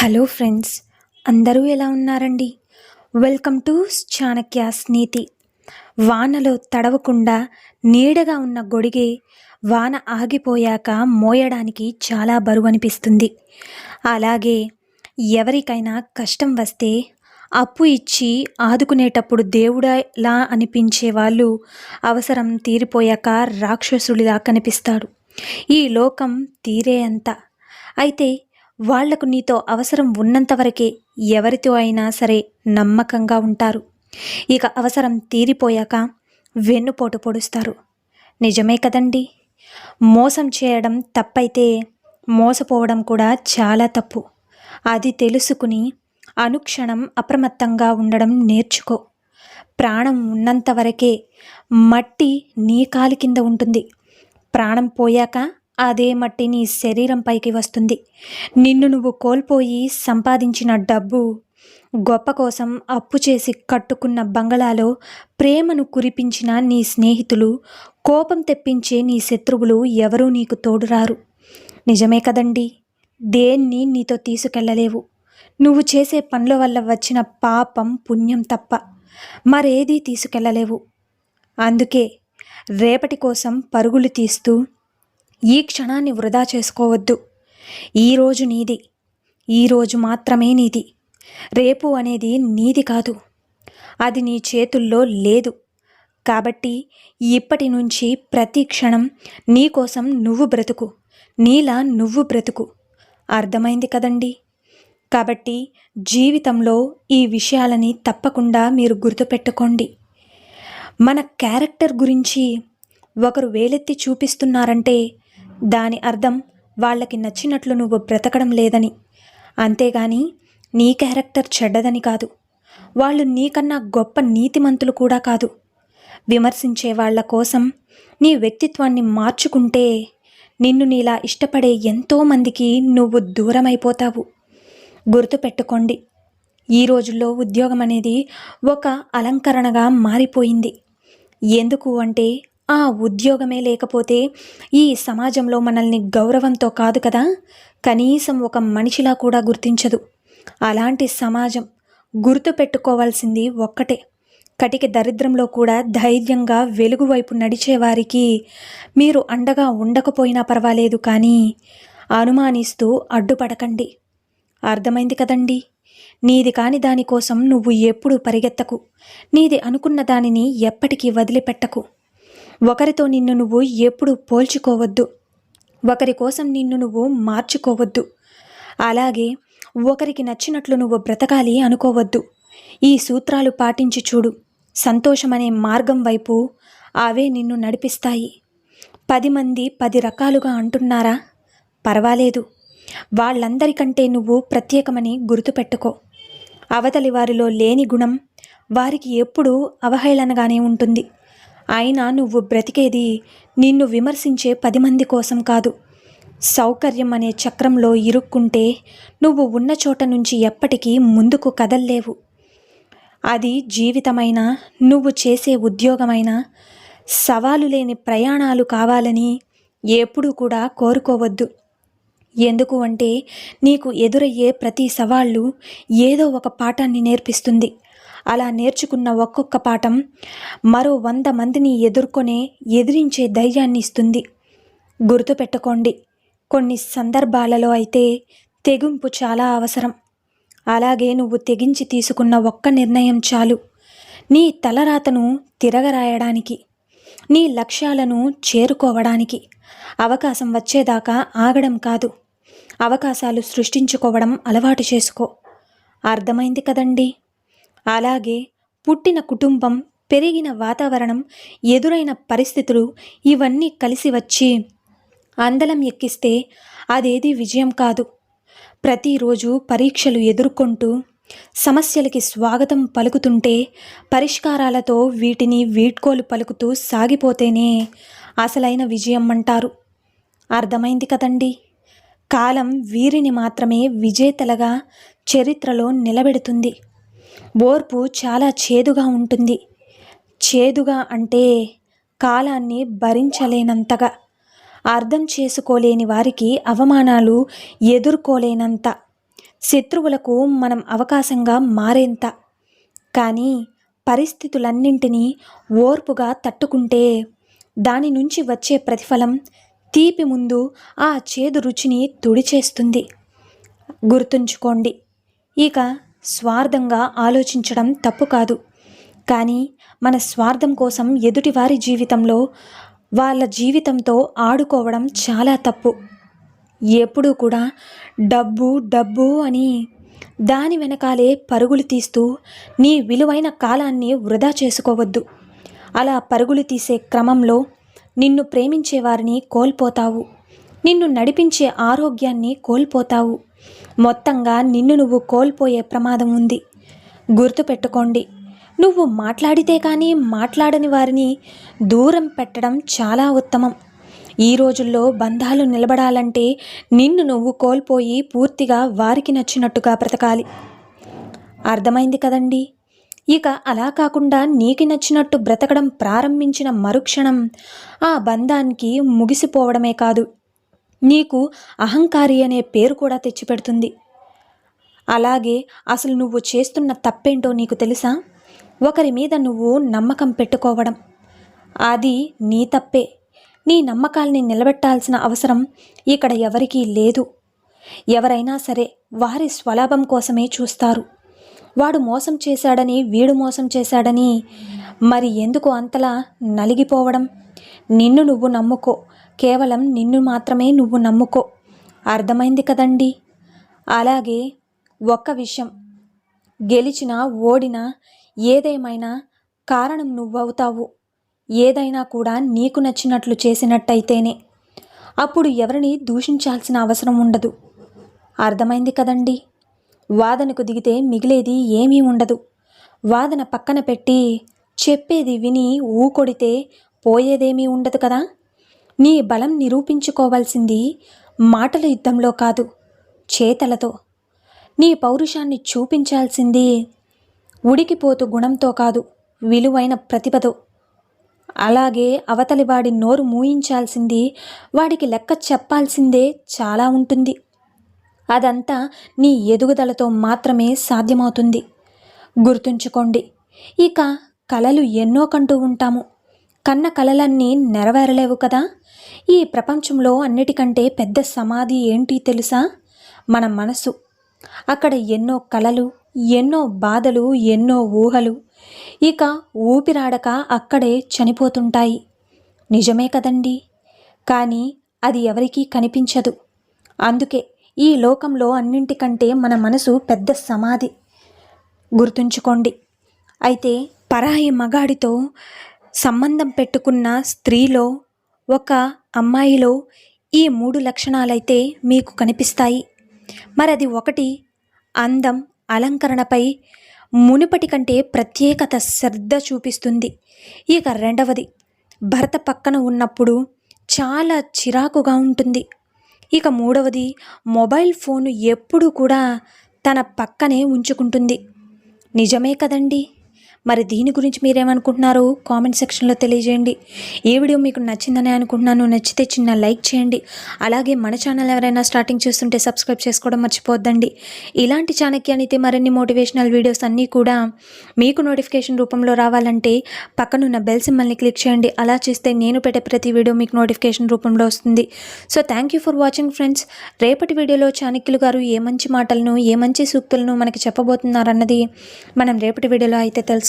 Hello friends, అందరూ ఎలా ఉన్నారండి? వెల్కమ్ టు చాణక్యాస్ నీతి. వానలో తడవకుండా నీడగా ఉన్న గొడిగే వాన ఆగిపోయాక మోయడానికి చాలా బరువనిపిస్తుంది. అలాగే ఎవరికైనా కష్టం వస్తే అప్పు ఇచ్చి ఆదుకునేటప్పుడు దేవుడలా అనిపించే వాళ్ళు అవసరం తీరిపోయాక రాక్షసుడిలా కనిపిస్తాడు. ఈ లోకం తీరే అంత. అయితే వాళ్లకు నీతో అవసరం ఉన్నంతవరకే ఎవరితో అయినా సరే నమ్మకంగా ఉంటారు. ఇక అవసరం తీరిపోయాక వెన్నుపోటు పొడుస్తారు. నిజమే కదండి. మోసం చేయడం తప్పైతే మోసపోవడం కూడా చాలా తప్పు. అది తెలుసుకుని అనుక్షణం అప్రమత్తంగా ఉండడం నేర్చుకో. ప్రాణం ఉన్నంతవరకే మట్టి నీ కాలి కింద ఉంటుంది. ప్రాణం పోయాక అదే మట్టి నీ శరీరం పైకి వస్తుంది. నిన్ను నువ్వు కోల్పోయి సంపాదించిన డబ్బు, గొప్ప కోసం అప్పు చేసి కట్టుకున్న బంగళాలో ప్రేమను కురిపించిన నీ స్నేహితులు, కోపం తెప్పించే నీ శత్రువులు ఎవరూ నీకు తోడురారు. నిజమే కదండి. దేన్ని నీతో తీసుకెళ్ళలేవు. నువ్వు చేసే పనుల వల్ల వచ్చిన పాపం పుణ్యం తప్ప మరేదీ తీసుకెళ్ళలేవు. అందుకే రేపటి కోసం పరుగులు తీస్తూ ఈ క్షణాన్ని వృధా చేసుకోవద్దు. ఈరోజు నీది, ఈరోజు మాత్రమే నీది. రేపు అనేది నీది కాదు, అది నీ చేతుల్లో లేదు. కాబట్టి ఇప్పటి నుంచి ప్రతి క్షణం నీ కోసం నువ్వు బ్రతుకు, నీలా నువ్వు బ్రతుకు. అర్థమైంది కదండి. కాబట్టి జీవితంలో ఈ విషయాలని తప్పకుండా మీరు గుర్తుపెట్టుకోండి. మన క్యారెక్టర్ గురించి ఒకరు వేలెత్తి చూపిస్తున్నారంటే దాని అర్థం వాళ్ళకి నచ్చినట్లు నువ్వు బ్రతకడం లేదని, అంతేగాని నీ క్యారెక్టర్ చెడ్డదని కాదు. వాళ్ళు నీకన్నా గొప్ప నీతిమంతులు కూడా కాదు. విమర్శించే వాళ్ళ కోసం నీ వ్యక్తిత్వాన్ని మార్చుకుంటే నిన్ను నీలా ఇష్టపడే ఎంతోమందికి నువ్వు దూరమైపోతావు. గుర్తుపెట్టుకోండి, ఈ రోజుల్లో ఉద్యోగం అనేది ఒక అలంకరణగా మారిపోయింది. ఎందుకు అంటే ఆ ఉద్యోగమే లేకపోతే ఈ సమాజంలో మనల్ని గౌరవంతో కాదు కదా, కనీసం ఒక మనిషిలా కూడా గుర్తించదు. అలాంటి సమాజం. గుర్తుపెట్టుకోవాల్సింది ఒక్కటే, కటిక దరిద్రంలో కూడా ధైర్యంగా వెలుగు వైపు నడిచేవారికి మీరు అండగా ఉండకపోయినా పర్వాలేదు, కానీ అనుమానిస్తూ అడ్డుపడకండి. అర్థమైంది కదండి. నీది కాని దానికోసం నువ్వు ఎప్పుడూ పరిగెత్తకు. నీది అనుకున్న దానిని ఎప్పటికీ వదిలిపెట్టకు. ఒకరితో నిన్ను నువ్వు ఎప్పుడూ పోల్చుకోవద్దు. ఒకరి కోసం నిన్ను నువ్వు మార్చుకోవద్దు. అలాగే ఒకరికి నచ్చినట్లు నువ్వు బ్రతకాలి అనుకోవద్దు. ఈ సూత్రాలు పాటించి చూడు. సంతోషమనే మార్గం వైపు అవే నిన్ను నడిపిస్తాయి. 10 మంది 10 రకాలుగా అంటున్నారా? పర్వాలేదు. వాళ్ళందరికంటే నువ్వు ప్రత్యేకమని గుర్తుపెట్టుకో. అవతలి వారిలో లేని గుణం వారికి ఎప్పుడూ అవహేళనగానే ఉంటుంది. అయినా నువ్వు బ్రతికేది నిన్ను విమర్శించే 10 మంది కోసం కాదు. సౌకర్యం అనే చక్రంలో ఇరుక్కుంటే నువ్వు ఉన్న చోట నుంచి ఎప్పటికీ ముందుకు కదల్లేవు. అది జీవితమైనా, నువ్వు చేసే ఉద్యోగమైనా సవాలు లేని ప్రయాణాలు కావాలని ఎప్పుడూ కూడా కోరుకోవద్దు. ఎందుకు అంటే నీకు ఎదురయ్యే ప్రతి సవాళ్ళు ఏదో ఒక పాఠాన్ని నేర్పిస్తుంది. అలా నేర్చుకున్న ఒక్కొక్క పాఠం మరో 100 మందిని ఎదిరించే ధైర్యాన్ని ఇస్తుంది. గుర్తుపెట్టుకోండి, కొన్ని సందర్భాలలో అయితే తెగింపు చాలా అవసరం. అలాగే నువ్వు తెగించి తీసుకున్న ఒక్క నిర్ణయం చాలు నీ తలరాతను తిరగరాయడానికి, నీ లక్ష్యాలను చేరుకోవడానికి. అవకాశం వచ్చేదాకా ఆగడం కాదు, అవకాశాలు సృష్టించుకోవడం అలవాటు చేసుకో. అర్థమైంది కదండి. అలాగే పుట్టిన కుటుంబం, పెరిగిన వాతావరణం, ఎదురైన పరిస్థితులు ఇవన్నీ కలిసి వచ్చి అందలం ఎక్కిస్తే అదేది విజయం కాదు. ప్రతిరోజు పరీక్షలు ఎదుర్కొంటూ సమస్యలకి స్వాగతం పలుకుతుంటే, పరిష్కారాలతో వీటిని వీడ్కోలు పలుకుతూ సాగిపోతేనే అసలైన విజయం అంటారు. అర్థమైంది కదండి. కాలం వీరిని మాత్రమే విజేతలుగా చరిత్రలో నిలబెడుతుంది. ఓర్పు చాలా చేదుగా ఉంటుంది. చేదుగా అంటే కాలాన్ని భరించలేనంతగా. అర్థం చేసుకోలేని వారికి అవమానాలు ఎదుర్కోలేనంత. శత్రువులకు మనం అవకాశంగా మారేంత. కానీ పరిస్థితులన్నింటినీ ఓర్పుగా తట్టుకుంటే దాని నుంచి వచ్చే ప్రతిఫలం తీపి ముందు ఆ చేదు రుచిని తుడిచేస్తుంది. గుర్తుంచుకోండి, ఇక స్వార్థంగా ఆలోచించడం తప్పు కాదు. కానీ మన స్వార్థం కోసం ఎదుటివారి జీవితంలో వాళ్ళ జీవితంతో ఆడుకోవడం చాలా తప్పు. ఎప్పుడూ కూడా డబ్బు డబ్బు అని దాని వెనకాలే పరుగులు తీస్తూ నీ విలువైన కాలాన్ని వృధా చేసుకోవద్దు. అలా పరుగులు తీసే క్రమంలో నిన్ను ప్రేమించే వారిని కోల్పోతావు, నిన్ను నడిపించే ఆరోగ్యాన్ని కోల్పోతావు. మొత్తంగా నిన్ను నువ్వు కోల్పోయే ప్రమాదం ఉంది. గుర్తుపెట్టుకోండి, నువ్వు మాట్లాడితే కానీ మాట్లాడని వారిని దూరం పెట్టడం చాలా ఉత్తమం. ఈ రోజుల్లో బంధాలు నిలబడాలంటే నిన్ను నువ్వు కోల్పోయి పూర్తిగా వారికి నచ్చినట్టుగా బ్రతకాలి. అర్థమైంది కదండి? ఇక అలా కాకుండా నీకు నచ్చినట్టు బ్రతకడం ప్రారంభించిన మరుక్షణం ఆ బంధానికి ముగిసిపోవడమే కాదు, నీకు అహంకారి అనే పేరు కూడా తెచ్చిపెడుతుంది. అలాగే అసలు నువ్వు చేస్తున్న తప్పేంటో నీకు తెలుసా? ఒకరి మీద నువ్వు నమ్మకం పెట్టుకోవడం. అది నీ తప్పే. నీ నమ్మకాల్ని నిలబెట్టాల్సిన అవసరం ఇక్కడ ఎవరికీ లేదు. ఎవరైనా సరే వారి స్వలాభం కోసమే చూస్తారు. వాడు మోసం చేశాడని, వీడు మోసం చేశాడని మరి ఎందుకు అంతలా నలిగిపోవడం? నిన్ను నువ్వు నమ్ముకో, కేవలం నిన్ను మాత్రమే నువ్వు నమ్ముకో. అర్థమైంది కదండి? అలాగే ఒక్క విషయం, గెలిచినా ఓడినా ఏదేమైనా కారణం నువ్వవుతావు. ఏదైనా కూడా నీకు నచ్చినట్లు చేసినట్టయితేనే. అప్పుడు ఎవరిని దూషించాల్సిన అవసరం ఉండదు. అర్థమైంది కదండి? వాదనకు దిగితే మిగిలేది ఏమీ ఉండదు. వాదన పక్కన పెట్టి చెప్పేది విని ఊకొడితే పోయేదేమీ ఉండదు కదా. నీ బలం నిరూపించుకోవాల్సింది మాటల యుద్ధంలో కాదు, చేతలతో. నీ పౌరుషాన్ని చూపించాల్సింది ఉడికిపోతు గుణంతో కాదు, విలువైన ప్రతిభతో. అలాగే అవతలి వాడి నోరు మూయించాల్సింది, వాడికి లెక్క చెప్పాల్సిందే చాలా ఉంటుంది. అదంతా నీ ఎదుగుదలతో మాత్రమే సాధ్యమవుతుంది. గుర్తుంచుకోండి, ఇక కలలు ఎన్నో కంటూ ఉంటాము. కన్న కలలన్నీ నెరవేరలేవు కదా. ఈ ప్రపంచంలో అన్నిటికంటే పెద్ద సమాధి ఏంటి తెలుసా? మన మనసు. అక్కడ ఎన్నో కలలు, ఎన్నో బాధలు, ఎన్నో ఊహలు ఇక ఊపిరాడక అక్కడే చనిపోతుంటాయి. నిజమే కదండి? కానీ అది ఎవరికీ కనిపించదు. అందుకే ఈ లోకంలో అన్నింటికంటే మన మనసు పెద్ద సమాధి. గుర్తుంచుకోండి. అయితే పరాయి మగాడితో సంబంధం పెట్టుకున్న స్త్రీలో, ఒక అమ్మాయిలో ఈ 3 లక్షణాలైతే మీకు కనిపిస్తాయి. మరది ఒకటి, అందం, అలంకరణపై మునుపటి కంటే ప్రత్యేకత శ్రద్ధ చూపిస్తుంది. ఇక రెండవది, భర్త పక్కన ఉన్నప్పుడు చాలా చిరాకుగా ఉంటుంది. ఇక మూడవది, మొబైల్ ఫోను ఎప్పుడూ కూడా తన పక్కనే ఉంచుకుంటుంది. నిజమే కదండి? మరి దీని గురించి మీరేమనుకుంటున్నారు? కామెంట్ సెక్షన్లో తెలియజేయండి. ఈ వీడియో మీకు నచ్చిందని అనుకుంటున్నాను. నచ్చితే చిన్న లైక్ చేయండి. అలాగే మన ఛానల్ ఎవరైనా స్టార్టింగ్ చూస్తుంటే సబ్స్క్రైబ్ చేసుకోవడం మర్చిపోద్దండి. ఇలాంటి చాణక్యానికి మరిన్ని మోటివేషనల్ వీడియోస్ అన్నీ కూడా మీకు నోటిఫికేషన్ రూపంలో రావాలంటే పక్కనున్న బెల్ సింబల్ని క్లిక్ చేయండి. అలా చేస్తే నేను పెట్టే ప్రతి వీడియో మీకు నోటిఫికేషన్ రూపంలో వస్తుంది. So thank you for watching friends. రేపటి వీడియోలో చాణక్యులు గారు ఏ మంచి మాటలను, ఏ మంచి సూక్తులను మనకి చెప్పబోతున్నారన్నది మనం రేపటి వీడియోలో అయితే తెలుసుకుందాం.